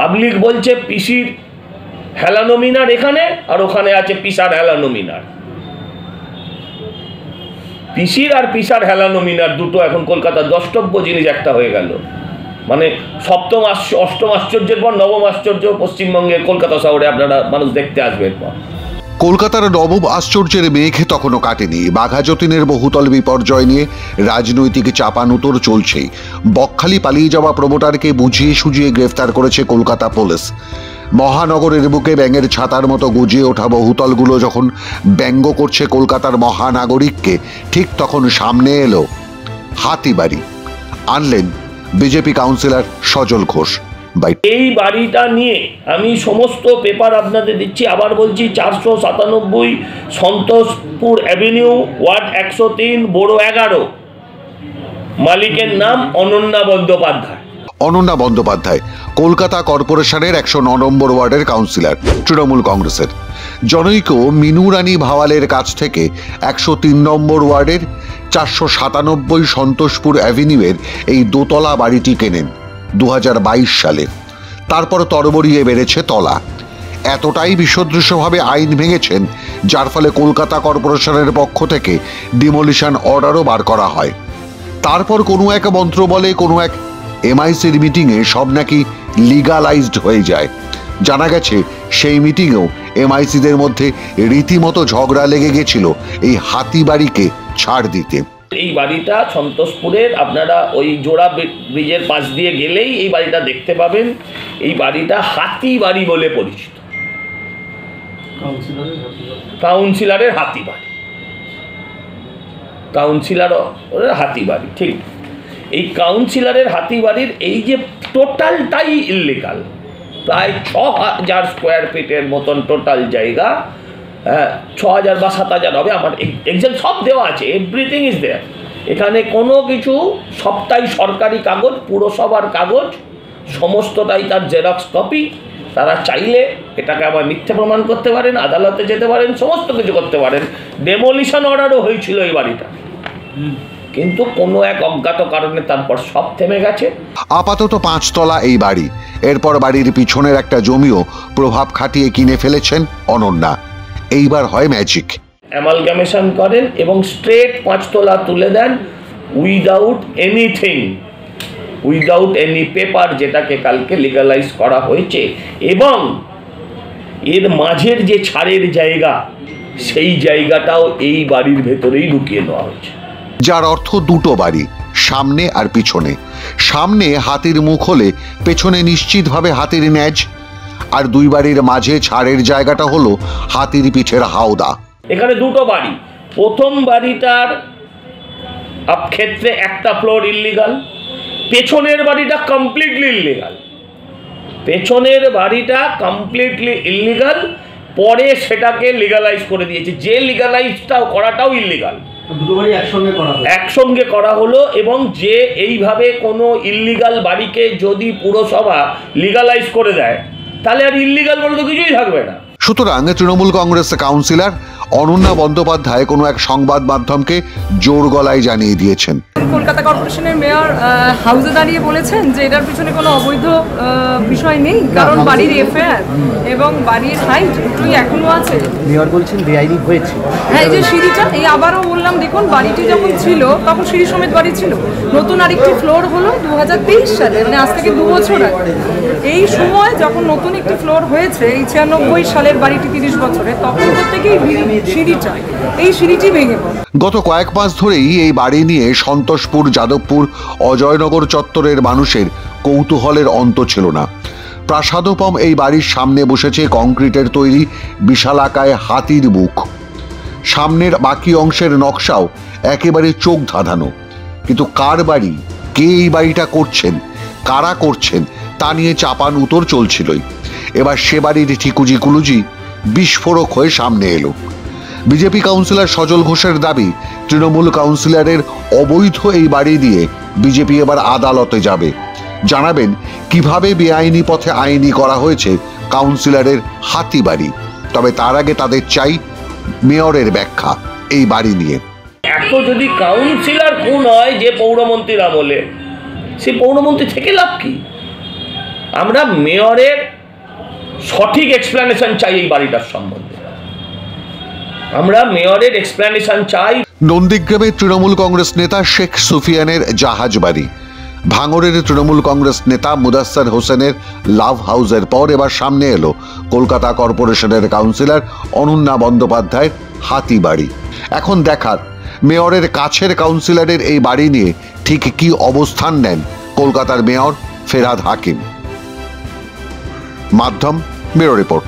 Public বলছে পিসির হেলানো মিনার এখানে, আর ওখানে আছে পিসার হেলানো মিনার। পিসির আর পিসার হেলানো মিনার দুটো এখন কলকাতার দ্রষ্টব্য জিনিস একটা হয়ে গেল। মানে সপ্তম অষ্টম আশ্চর্যের পর নবম আশ্চর্য পশ্চিমবঙ্গের কলকাতা শহরে আপনারা মানুষ দেখতে আসবেন। কলকাতার নবম আশ্চর্যের মেঘ তখনও কাটেনি। বাঘা যতীনের বহুতল বিপর্যয় নিয়ে রাজনৈতিক চাপানুতোর চলছেই। বকখালি পালিয়ে যাওয়া প্রমোটারকে বুঝিয়ে সুঝিয়ে গ্রেফতার করেছে কলকাতা পুলিশ। মহানগরের বুকে ব্যাঙের ছাতার মতো গুজিয়ে ওঠা বহুতলগুলো যখন ব্যঙ্গ করছে কলকাতার মহানাগরিককে, ঠিক তখন সামনে এলো হাতিবাড়ি। আনলেন বিজেপি কাউন্সিলর সজল ঘোষ। এই বাড়িটা নিয়ে আমি সমস্ত পেপার আপনাদের দিচ্ছি, আবার বলছি 497 সন্তোষপুর অ্যাভিনিউ, ওয়ার্ড 103, বোরো 11। মালিকের নাম অনন্যা বন্দ্যোপাধ্যায়। অনন্যা বন্দ্যোপাধ্যায় কলকাতা কর্পোরেশনের 109 নম্বর ওয়ার্ডের কাউন্সিলর, তৃণমূল কংগ্রেসের। জনৈক মিনু রানী ভাওয়ালের কাছ থেকে 103 নম্বর ওয়ার্ডের 497 সন্তোষপুর অ্যাভিনিউয়ের এই দোতলা বাড়িটি কেনেন 2022 সালে। তারপর তরবরিয়ে বেড়েছে তলা। এতটাই বিসদৃশ্যভাবে আইন ভেঙেছেন, যার ফলে কলকাতা কর্পোরেশনের পক্ষ থেকে ডিমোলিশন অর্ডারও বার করা হয়। তারপর কোনো এক মন্ত্র বলে কোনো এক এমআইসির মিটিংয়ে সব নাকি লিগালাইজড হয়ে যায়। জানা গেছে সেই মিটিংয়েও এমআইসিদের মধ্যে রীতিমতো ঝগড়া লেগে গেছিল এই হাতিবাড়িকে ছাড় দিতে। এই বাড়িটা সন্তোষপুরের, আপনারা ওই জোড়া ব্রিজের পাশ দিয়ে গেলেই এই বাড়িটা দেখতে পাবেন। এই বাড়িটা হাতিবাড়ি বলে পরিচিত, কাউন্সিলরের হাতিবাড়ি, কাউন্সিলরের হাতিবাড়ি। ঠিক এই কাউন্সিলরের হাতিবাড়ির এই যে টোটালটাই ইললিগাল, প্রায় 6000 স্কোয়ার ফিটের মতন টোটাল জায়গা। হ্যাঁ, 6000 বা 7000 হবে, আমার এক্সাক্ট সব দেওয়া আছে, এভরিথিং ইজ দেয়ার। এখানে কোনো কিছু, সবটাই সরকারি কাগজ, পুরসভার কাগজ, সমস্তটাই তার জেরক্স কপি। তারা চাইলে এটাকে আবার মিথ্যে প্রমাণ করতে পারেন, আদালতে যেতে পারেন, সমস্ত কিছু করতে পারেন। ডেমোলিশন অর্ডারও হয়েছিল এই বাড়িটা, কিন্তু কোনো এক অজ্ঞাত কারণে তারপর সব থেমে গেছে। আপাতত 5 তলা এই বাড়ি। এরপর বাড়ির পিছনের একটা জমিও প্রভাব খাটিয়ে কিনে ফেলেছেন অনন্যা। এইবার হয় ম্যাজিক। অ্যামালগামেশন করেন এবং স্ট্রেট 5 তলা তুলে দেন, without anything, without any paper, যেটাকে কালকে লিগালাইজ করা হয়েছে। এবং এর মাঝের যে ছাড়ের জায়গা, সেই জায়গাটাও এই বাড়ির ভেতরেই ঢুকিয়ে নেওয়া হয়েছে। যার অর্থ দুটো বাড়ি, সামনে আর পিছনে। সামনে হাতির মুখ হলে পেছনে নিশ্চিতভাবে হাতির ন্যাজ, আর দুই বাড়ির মাঝে ছাড়ের জায়গাটা হলো হাতির পিঠের হাওদা। এখানে দুটো বাড়ি। প্রথম বাড়িটার ক্ষেত্রে একটা ফ্লোর ইললিগাল, পেছনের বাড়িটা কমপ্লিটলি ইললিগাল। পেছনের বাড়িটা কমপ্লিটলি ইললিগাল, পরে সেটাকে লিগালাইজ করে দিয়েছে। যে লিগালাইজটা করাটাও ইললিগাল, একসঙ্গে করা হলো। এবং যে এইভাবে কোনো ইললিগাল বাড়িকে যদি পুরসভা লিগালাইজ করে দেয়, তাহলে আর ইললিগাল বলে তো কিছুই থাকবে না। সুতরাং তৃণমূল কংগ্রেস কাউন্সিলর অনন্যা বন্দ্যোপাধ্যায় কোনো এক সংবাদ মাধ্যমকে জোর গলায় জানিয়ে দিয়েছেন, কলকাতা কর্পোরেশনের মেয়র হাউসে দাঁড়িয়ে বলেছেন যে এটার পিছনে কোনো অবৈধ বিষয় নেই, কারণ বাড়ির এফআইআর এবং বাড়ির হাইট দুটোই এখনো আছে। মেয়র বলছেন বেআইনি হয়েছে। হ্যাঁ, এই যে সিঁড়িটা, এই আবারও বললাম, দেখুন বাড়িটি যখন ছিল তখন সিঁড়ি সমেত বাড়ি ছিল। নতুন আরেকটি ফ্লোর হলো 2023 সালে, মানে আজ থেকে 2 বছর আগে। এই সময় যখন নতুন একটি ফ্লোর হয়েছে, এই 96 সালের বাড়িটি 30 বছরে, তখন থেকেই সিঁড়িটা, এই সিঁড়িটি ভেঙে পড়ে। গত কয়েক মাস ধরেই এই বাড়ি নিয়ে সন্তোষপুর, যাদবপুর, অজয়নগর চত্বরের মানুষের কৌতূহলের অন্ত ছিল না। প্রাসাদোপম এই বাড়ির সামনে বসেছে কংক্রিটের তৈরি বিশালাকায় হাতির মুখ। সামনের বাকি অংশের নকশাও একেবারে চোখ ধাঁধানো। কিন্তু কার বাড়ি, কে এই বাড়িটা করছেন, কারা করছেন, তা নিয়ে চাপান উত্তর চলছিলই। এবার সে বাড়ির ঠিকুজি কুলুজি বিস্ফোরক হয়ে সামনে এলো। বিজেপি কাউন্সিলর সজল ঘোষের দাবি, তৃণমূল কাউন্সিলরের অবৈধ এই বাড়ি দিয়ে বিজেপি এবার আদালতে যাবে। জানাবেন কিভাবে বেআইনি পথে আইনি করা হয়েছে কাউন্সিলরের হাতিবাড়ি। তবে তার আগে তাদের চাই মেয়রের ব্যাখ্যা এই বাড়ি নিয়ে। এত যদি কাউন্সিলর খুন হয় যে পৌরমন্ত্রীর আমলে, সে পৌরমন্ত্রী থেকে লাভ কি? আমরা মেয়রের সঠিক এক্সপ্লেনেশন চাই এই বাড়িটার সম্বন্ধে, আমরা মেয়রের এক্সপ্লেনেশন চাই। নন্দীগ্রামের তৃণমূল কংগ্রেস নেতা শেখ সুফিয়ানের জাহাজ বাড়ি, ভাঙড়ের তৃণমূল কংগ্রেস নেতা মুদাস্সার হোসেনের লাভ হাউসের পর এবার সামনে এলো কলকাতা কর্পোরেশনের কাউন্সিলর অনন্যা বন্দ্যোপাধ্যায়ের হাতিবাড়ি। এখন দেখার মেয়রের কাছের কাউন্সিলরের এই বাড়ি নিয়ে ঠিক কি অবস্থান নেন কলকাতার মেয়র ফেরহাদ হাকিম। মাধ্যম ব্যুরো রিপোর্ট।